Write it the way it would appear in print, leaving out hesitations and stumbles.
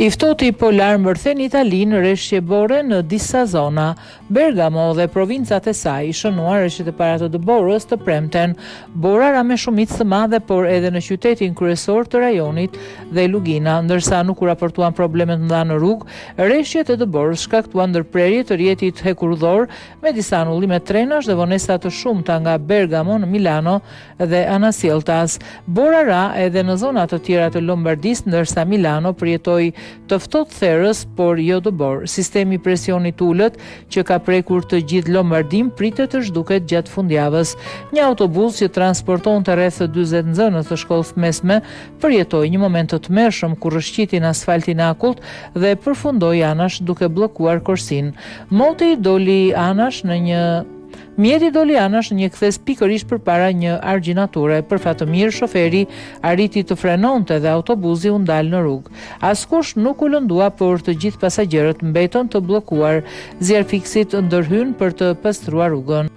I ftohti polar mbërthen Italinë rreshje bore në disa zona. Bergamo dhe provincat e saj shënuar rreshtet e para të dëborës të premten. Bora ra me shumicë të madhe, por edhe në qytetin kryesor të rajonit dhe Lugina, ndërsa nuk u raportuan probleme të mëdha në rrugë, rreshtet e dëborës shkaktuan ndërprerje të rjetit hekurudhor me disa anullime trenash dhe vonesa të shumta nga Bergamo në Milano dhe Anasjeltas. Bora ra edhe në zona të tjera të Lombardisë, ndërsa Milano përjetoi të ftohtë therrës, por jo dëbor. Sistemi presionit ulët që ka prekur të gjithë Lombardin pritet të zhduket gjatë fundjavës. Një autobus që transportonte rreth 40 nxënës të shkollës mesme përjetoi një moment të tmerrshëm kur rrëshqiti në asfaltin akullt dhe përfundoi anash duke bllokuar korsin. Mjeti doli anash në një kthes pikërisht përpara një argjinature. Për fat të mirë, shoferi arriti të frenonte dhe autobusi u ndal në rrugë. Askush nuk u lëndua, por të gjithë pasagjerët mbetën të bllokuar. Zjarfiksit ndërhyn për të pastruar rrugën.